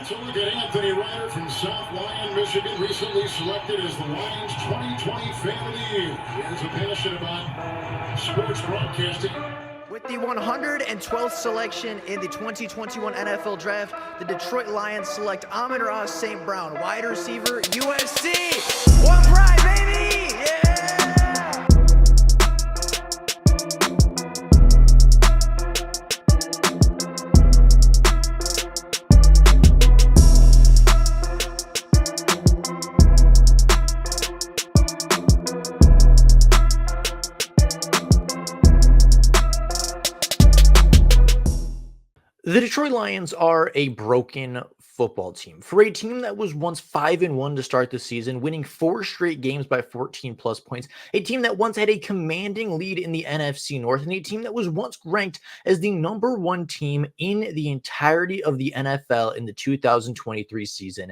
So look at Anthony Ryder from South Lyon, Michigan, recently selected as the Lions 2020 Fan of the Year. He has a passion about sports broadcasting. With the 112th selection in the 2021 NFL Draft, the Detroit Lions select Amon-Ra St. Brown, wide receiver, USC. One pride, baby! Yeah! The Detroit Lions are a broken football team. For a team that was once 5-1 to start the season, winning 4 straight games by 14 plus points, a team that once had a commanding lead in the NFC North, and a team that was once ranked as the #1 team in the entirety of the NFL in the 2023 season,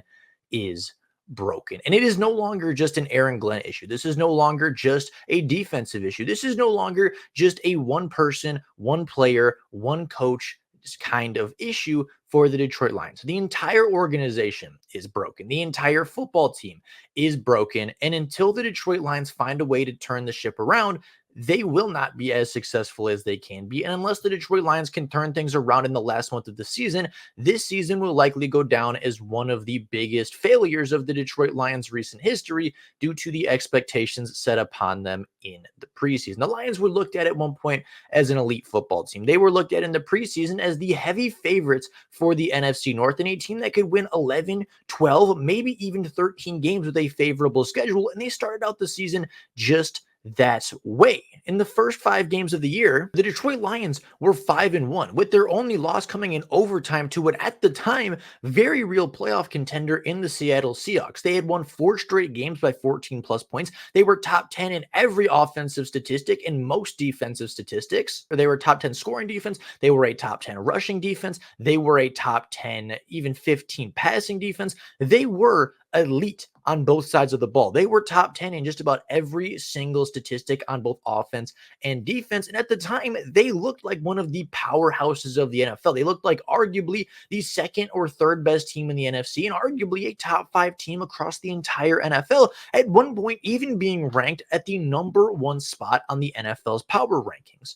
is broken. And it is no longer just an Aaron Glenn issue. This is no longer just a defensive issue. This is no longer just a one person, one player, one coach kind of issue for the Detroit Lions. The entire organization is broken. The entire football team is broken. And until the Detroit Lions find a way to turn the ship around, they will not be as successful as they can be. And unless the Detroit Lions can turn things around in the last month of the season, this season will likely go down as one of the biggest failures of the Detroit Lions' recent history due to the expectations set upon them in the preseason. The Lions were looked at one point as an elite football team. They were looked at in the preseason as the heavy favorites for the NFC North and a team that could win 11, 12, maybe even 13 games with a favorable schedule. And they started out the season just that way. In the first 5 games of the year, the Detroit Lions were 5-1, with their only loss coming in overtime to what at the time very real playoff contender in the Seattle Seahawks. They had won 4 straight games by 14 plus points. They were top 10 in every offensive statistic and most defensive statistics. They were top 10 scoring defense. They were a top 10 rushing defense. They were a top 10, even 15 passing defense. They were elite on both sides of the ball. They were top 10 in just about every single statistic on both offense and defense. And at the time, they looked like one of the powerhouses of the NFL. They looked like arguably the second or third best team in the NFC and arguably a top 5 team across the entire NFL. At one point, even being ranked at the #1 spot on the NFL's power rankings.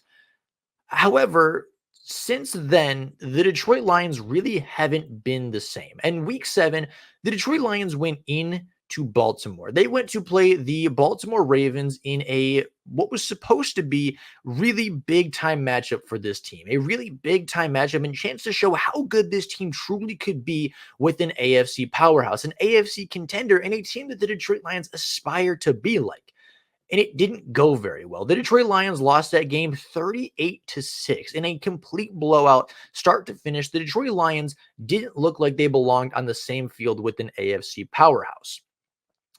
However, since then, the Detroit Lions really haven't been the same. And week 7, the Detroit Lions went in to Baltimore. They went to play the Baltimore Ravens in a what was supposed to be really big time matchup for this team. A really big time matchup and chance to show how good this team truly could be with an AFC powerhouse, an AFC contender, and a team that the Detroit Lions aspire to be like. And it didn't go very well. The Detroit Lions lost that game 38-6 in a complete blowout start to finish. The Detroit Lions didn't look like they belonged on the same field with an AFC powerhouse.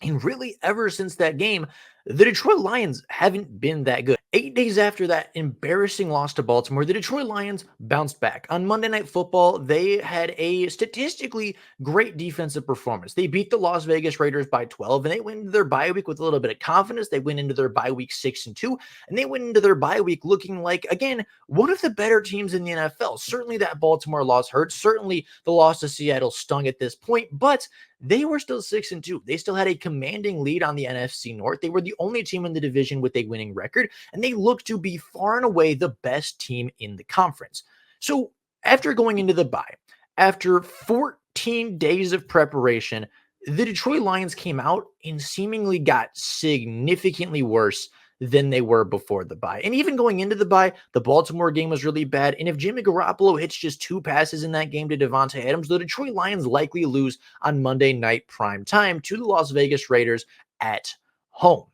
And really, ever since that game, the Detroit Lions haven't been that good. 8 days after that embarrassing loss to Baltimore, the Detroit Lions bounced back. On Monday Night Football, they had a statistically great defensive performance. They beat the Las Vegas Raiders by 12, and they went into their bye week with a little bit of confidence. They went into their bye week 6-2, and they went into their bye week looking like, again, one of the better teams in the NFL. Certainly that Baltimore loss hurt. Certainly the loss to Seattle stung at this point, but they were still 6-2. They still had a commanding lead on the NFC North. They were the only team in the division with a winning record, and they looked to be far and away the best team in the conference. So after going into the bye, after 14 days of preparation, the Detroit Lions came out and seemingly got significantly worse than they were before the bye. And even going into the bye, the Baltimore game was really bad. And if Jimmy Garoppolo hits just 2 passes in that game to Devontae Adams, the Detroit Lions likely lose on Monday night prime time to the Las Vegas Raiders at home.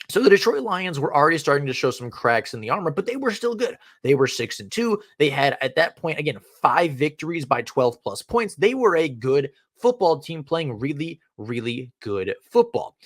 So the Detroit Lions were already starting to show some cracks in the armor, but they were still good. They were 6-2. They had, at that point, again, 5 victories by 12 plus points. They were a good football team playing really, really good football.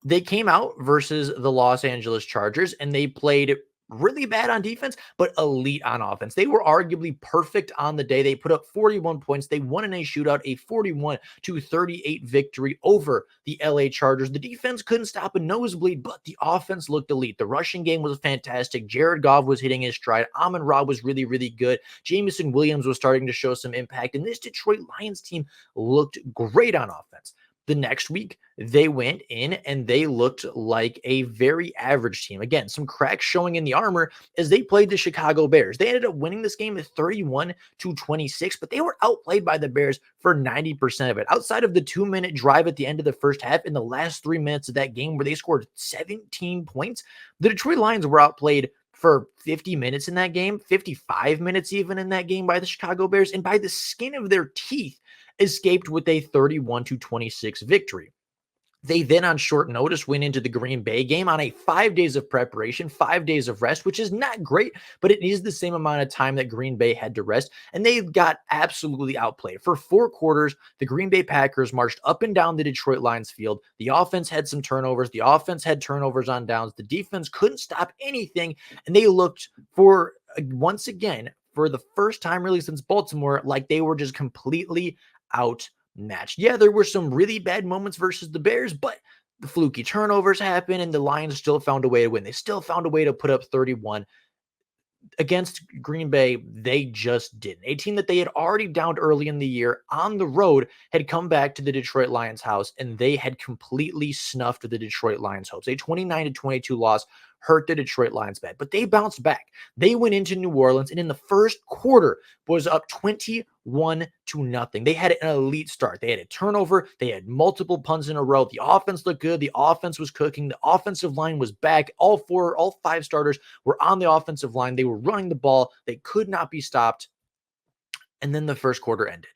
They came out versus the Los Angeles Chargers, and they played really bad on defense, but elite on offense. They were arguably perfect on the day. They put up 41 points. They won in a shootout, a 41-38 victory over the LA Chargers. The defense couldn't stop a nosebleed, but the offense looked elite. The rushing game was fantastic. Jared Goff was hitting his stride. Amon-Ra was really, really good. Jamison Williams was starting to show some impact, and this Detroit Lions team looked great on offense. The next week, they went in and they looked like a very average team. Again, some cracks showing in the armor as they played the Chicago Bears. They ended up winning this game at 31-26, but they were outplayed by the Bears for 90% of it. Outside of the 2-minute drive at the end of the first half, in the last 3 minutes of that game where they scored 17 points, the Detroit Lions were outplayed for 50 minutes in that game, 55 minutes even in that game by the Chicago Bears, and by the skin of their teeth escaped with a 31-26 victory. They then, on short notice, went into the Green Bay game on a 5 days of preparation, 5 days of rest, which is not great, but it is the same amount of time that Green Bay had to rest, and they got absolutely outplayed. For 4 quarters, the Green Bay Packers marched up and down the Detroit Lions field. The offense had some turnovers. The offense had turnovers on downs. The defense couldn't stop anything, and they looked for, once again, for the first time really since Baltimore, like they were just completely outmatched. Yeah, there were some really bad moments versus the Bears, but the fluky turnovers happened and the Lions still found a way to win. They still found a way to put up 31. Against Green Bay, they just didn't. A team that they had already downed early in the year on the road had come back to the Detroit Lions house, and they had completely snuffed the Detroit Lions' hopes. A 29-22 loss hurt the Detroit Lions bad, but they bounced back. They went into New Orleans, and in the first quarter was up 21-0. They had an elite start. They had a turnover. They had multiple punts in a row. The offense looked good. The offense was cooking. The offensive line was back. All 5 starters were on the offensive line. They were running the ball. They could not be stopped. And then the first quarter ended.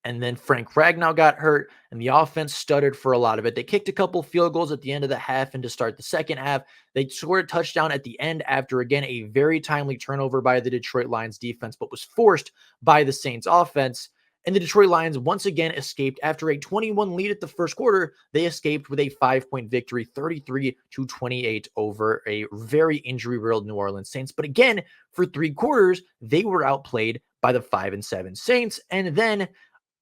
And then Frank Ragnow got hurt, and the offense stuttered for a lot of it. They kicked a couple field goals at the end of the half and to start the second half. They scored a touchdown at the end after, again, a very timely turnover by the Detroit Lions defense, but was forced by the Saints offense. And the Detroit Lions once again escaped after a 21 lead at the first quarter. They escaped with a 5-point victory, 33-28 over a very injury-riddled New Orleans Saints. But again, for 3 quarters, they were outplayed by the 5-7 Saints. And then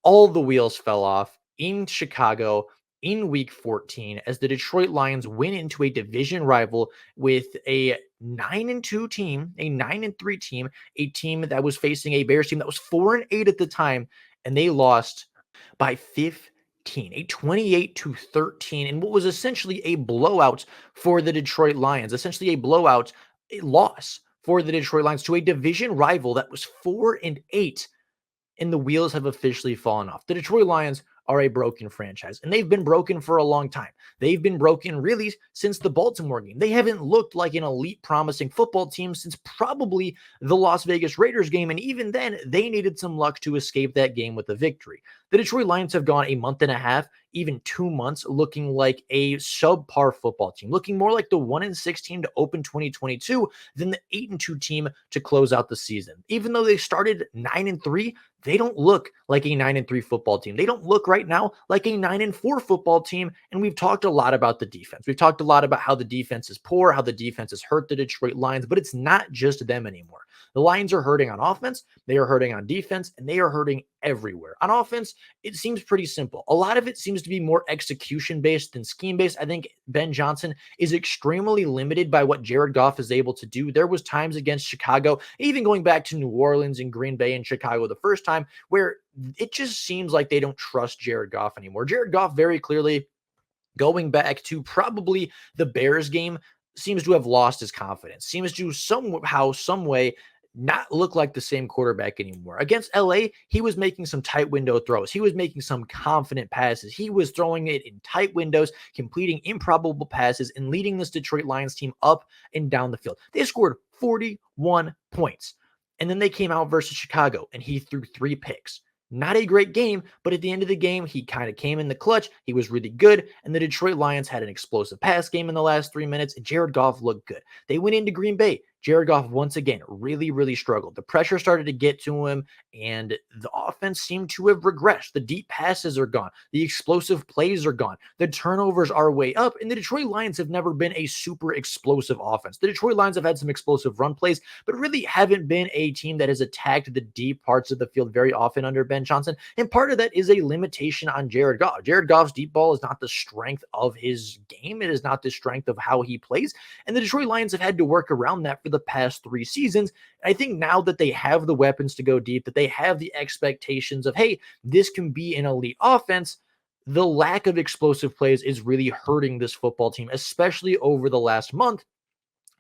all the wheels fell off in Chicago in week 14 as the Detroit Lions went into a division rival with a 9-2 team, a 9-3 team, a team that was facing a Bears team that was 4-8 at the time, and they lost by 15, a 28-13, in what was essentially a blowout for the Detroit Lions, essentially a loss for the Detroit Lions to a division rival that was 4-8. And the wheels have officially fallen off. The Detroit Lions are a broken franchise, and they've been broken for a long time. They've been broken really since the Baltimore game. They haven't looked like an elite, promising football team since probably the Las Vegas Raiders game, and even then, they needed some luck to escape that game with a victory. The Detroit Lions have gone a month and a half, even 2 months, looking like a subpar football team, looking more like the 1-6 team to open 2022 than the 8-2 team to close out the season. Even though they started 9-3, they don't look like a 9-3 football team. They don't look right now like a 9-4 football team. And we've talked a lot about the defense. We've talked a lot about how the defense is poor, how the defense has hurt the Detroit Lions, but it's not just them anymore. The Lions are hurting on offense, they are hurting on defense, and they are hurting everywhere. On offense, it seems pretty simple. A lot of it seems to be more execution-based than scheme-based. I think Ben Johnson is extremely limited by what Jared Goff is able to do. There was times against Chicago, even going back to New Orleans and Green Bay and Chicago the first time, where it just seems like they don't trust Jared Goff anymore. Jared Goff very clearly, going back to probably the Bears game, seems to have lost his confidence, seems to somehow, some way, not look like the same quarterback anymore. Against LA, he was making some tight window throws. He was making some confident passes. He was throwing it in tight windows, completing improbable passes, and leading this Detroit Lions team up and down the field. They scored 41 points. And then they came out versus Chicago, and he threw 3 picks. Not a great game, but at the end of the game, he kind of came in the clutch. He was really good, and the Detroit Lions had an explosive pass game in the last 3 minutes, and Jared Goff looked good. They went into Green Bay. Jared Goff once again really, really struggled. The pressure started to get to him, and the offense seemed to have regressed. The deep passes are gone. The explosive plays are gone. The turnovers are way up, and the Detroit Lions have never been a super explosive offense. The Detroit Lions have had some explosive run plays, but really haven't been a team that has attacked the deep parts of the field very often under Ben Johnson, and part of that is a limitation on Jared Goff. Jared Goff's deep ball is not the strength of his game. It is not the strength of how he plays, and the Detroit Lions have had to work around that for the past 3 seasons. I think now that they have the weapons to go deep, that they have the expectations of, hey, this can be an elite offense, the lack of explosive plays is really hurting this football team, especially over the last month.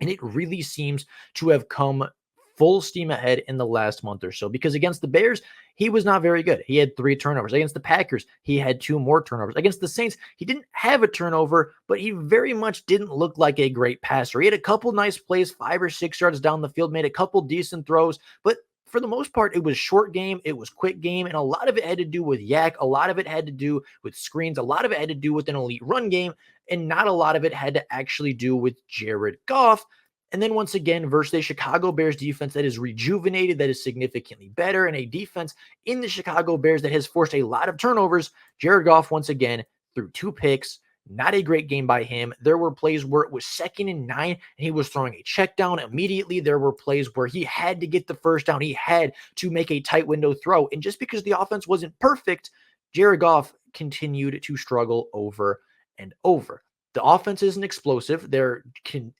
And it really seems to have come full steam ahead in the last month or so, because against the Bears, he was not very good. He had 3 turnovers. Against the Packers, he had 2 more turnovers. Against the Saints, he didn't have a turnover, but he very much didn't look like a great passer. He had a couple nice plays, 5 or 6 yards down the field, made a couple decent throws, but for the most part, it was short game, it was quick game, and a lot of it had to do with yak, a lot of it had to do with screens, a lot of it had to do with an elite run game, and not a lot of it had to actually do with Jared Goff. And then once again, versus a Chicago Bears defense that is rejuvenated, that is significantly better, and a defense in the Chicago Bears that has forced a lot of turnovers, Jared Goff once again threw 2 picks. Not a great game by him. There were plays where it was 2nd and 9, and he was throwing a check down immediately. There were plays where he had to get the first down. He had to make a tight window throw. And just because the offense wasn't perfect, Jared Goff continued to struggle over and over. The offense isn't explosive. They're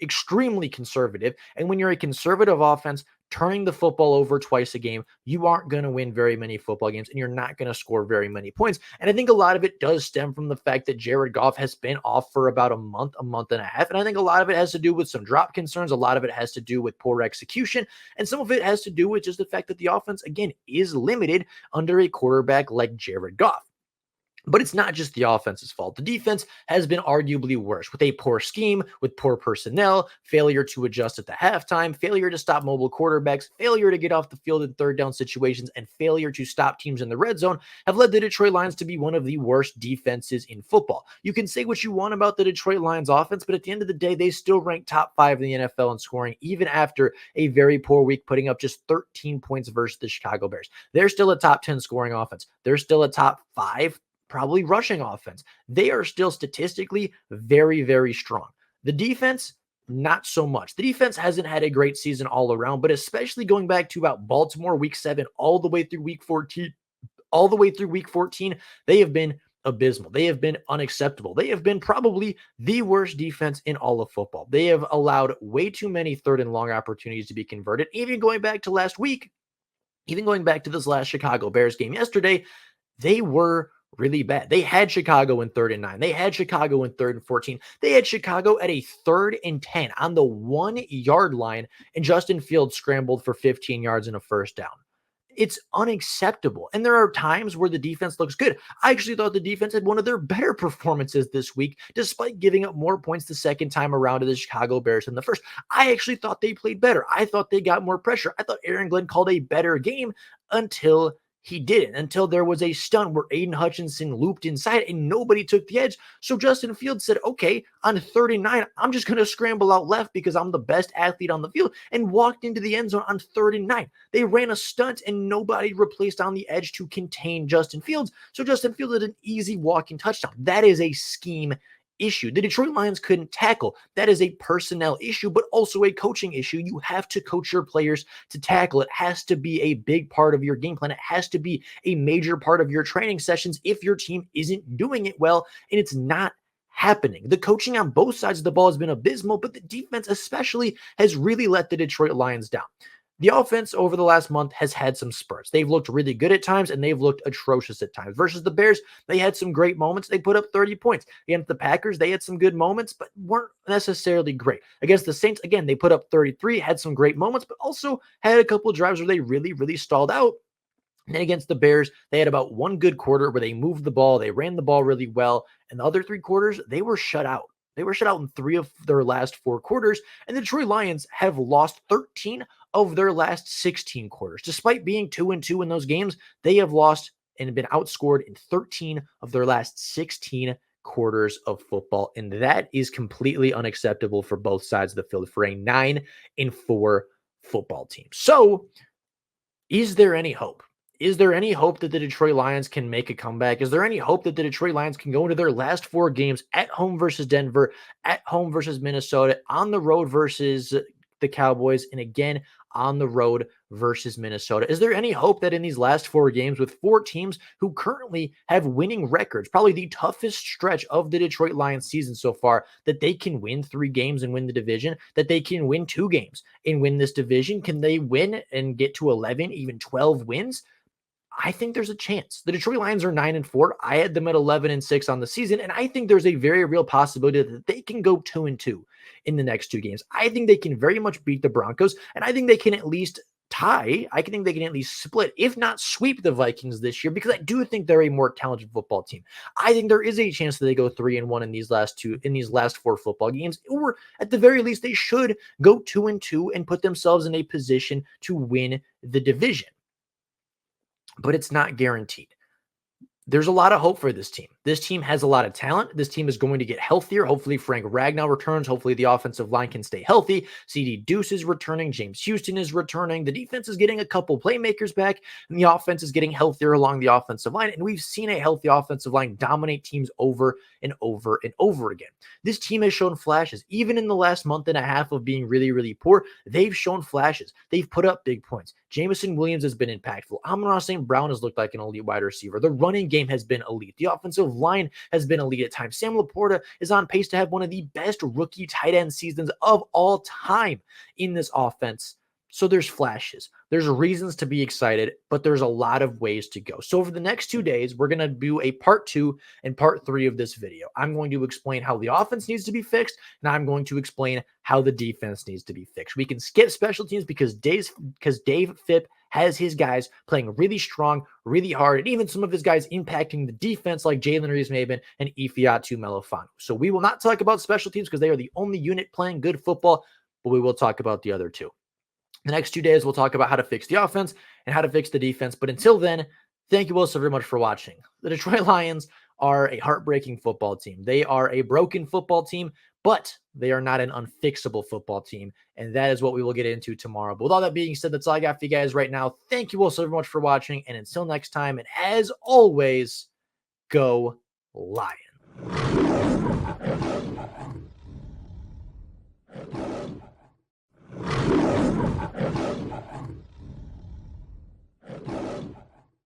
extremely conservative. And when you're a conservative offense, turning the football over twice a game, you aren't going to win very many football games, and you're not going to score very many points. And I think a lot of it does stem from the fact that Jared Goff has been off for about a month and a half. And I think a lot of it has to do with some drop concerns. A lot of it has to do with poor execution. And some of it has to do with just the fact that the offense, again, is limited under a quarterback like Jared Goff. But it's not just the offense's fault. The defense has been arguably worse, with a poor scheme, with poor personnel, failure to adjust at the halftime, failure to stop mobile quarterbacks, failure to get off the field in third down situations, and failure to stop teams in the red zone have led the Detroit Lions to be one of the worst defenses in football. You can say what you want about the Detroit Lions offense, but at the end of the day, they still rank top 5 in the NFL in scoring, even after a very poor week, putting up just 13 points versus the Chicago Bears. They're still a top 10 scoring offense. They're still a top 5 probably rushing offense. They are still statistically very, very strong. The defense, not so much. The defense hasn't had a great season all around, but especially going back to about Baltimore week 7 all the way through week 14, they have been abysmal. They have been unacceptable. They have been probably the worst defense in all of football. They have allowed way too many 3rd and long opportunities to be converted. Even going back to last week, even going back to this last Chicago Bears game yesterday, they were really bad. They had Chicago in 3rd and 9. They had Chicago in 3rd and 14. They had Chicago at a 3rd and 10 on the 1-yard line, and Justin Fields scrambled for 15 yards and a first down. It's unacceptable. And there are times where the defense looks good. I actually thought the defense had one of their better performances this week, despite giving up more points the second time around to the Chicago Bears than the first. I actually thought they played better. I thought they got more pressure. I thought Aaron Glenn called a better game until he didn't, until there was a stunt where Aiden Hutchinson looped inside and nobody took the edge. So Justin Fields said, okay, on 39, I'm just going to scramble out left because I'm the best athlete on the field, and walked into the end zone on 3rd and 9. They ran a stunt and nobody replaced on the edge to contain Justin Fields. So Justin Fields had an easy walking touchdown. That is a scheme issue. The Detroit Lions couldn't tackle. That is a personnel issue, but also a coaching issue. You have to coach your players to tackle. It has to be a big part of your game plan. It has to be a major part of your training sessions if your team isn't doing it well, and it's not happening. The coaching on both sides of the ball has been abysmal, but the defense especially has really let the Detroit Lions down. The offense over the last month has had some spurts. They've looked really good at times, and they've looked atrocious at times. Versus the Bears, they had some great moments. They put up 30 points. Against the Packers, they had some good moments, but weren't necessarily great. Against the Saints, again, they put up 33, had some great moments, but also had a couple of drives where they really, really stalled out. And then against the Bears, they had about one good quarter where they moved the ball, they ran the ball really well, and the other 3 quarters, they were shut out. They were shut out in 3 of their last 4 quarters, and the Detroit Lions have lost 13 of their last 16 quarters. Despite being 2-2 in those games, they have lost and been outscored in 13 of their last 16 quarters of football, and that is completely unacceptable for both sides of the field for a 9-4 football team. So, is there any hope? Is there any hope that the Detroit Lions can make a comeback? Is there any hope that the Detroit Lions can go into their last 4 games at home versus Denver, at home versus Minnesota, on the road versus the Cowboys, and again on the road versus Minnesota? Is there any hope that in these last 4 games with 4 teams who currently have winning records, probably the toughest stretch of the Detroit Lions season so far, that they can win 3 games and win the division, that they can win 2 games and win this division? Can they win and get to 11, even 12 wins? I think there's a chance. The Detroit Lions are 9-4. I had them at 11-6 on the season, and I think there's a very real possibility that they can go 2-2 in the next 2 games. I think they can very much beat the Broncos, and I think they can at least tie. I think they can at least split, if not sweep the Vikings this year, because I do think they're a more talented football team. I think there is a chance that they go 3-1 in these last 4 football games, or at the very least, they should go 2-2 and put themselves in a position to win the division. But it's not guaranteed. There's a lot of hope for this team. This team has a lot of talent. This team is going to get healthier. Hopefully Frank Ragnow returns. Hopefully the offensive line can stay healthy. CD Deuce is returning. James Houston is returning. The defense is getting a couple playmakers back, and the offense is getting healthier along the offensive line. And we've seen a healthy offensive line dominate teams over and over and over again. This team has shown flashes. Even in the last month and a half of being really, really poor, they've shown flashes. They've put up big points. Jamison Williams has been impactful. Amon-Ra St. Brown has looked like an elite wide receiver. The running game has been elite. The offensive line has been elite at times. Sam Laporta is on pace to have one of the best rookie tight end seasons of all time in this offense. So there's flashes. There's reasons to be excited, but there's a lot of ways to go. So over the next 2 days, we're going to do a part 2 and part 3 of this video. I'm going to explain how the offense needs to be fixed, and I'm going to explain how the defense needs to be fixed. We can skip special teams because Dave Phipp has his guys playing really strong, really hard, and even some of his guys impacting the defense like Jalen Reeves-Maybin and Ifeatu Melifonwu. So we will not talk about special teams because they are the only unit playing good football, but we will talk about the other 2. The next 2 days, we'll talk about how to fix the offense and how to fix the defense. But until then, thank you all so very much for watching. The Detroit Lions are a heartbreaking football team. They are a broken football team, but they are not an unfixable football team. And that is what we will get into tomorrow. But with all that being said, that's all I got for you guys right now. Thank you all so very much for watching. And until next time, and as always, go Lions.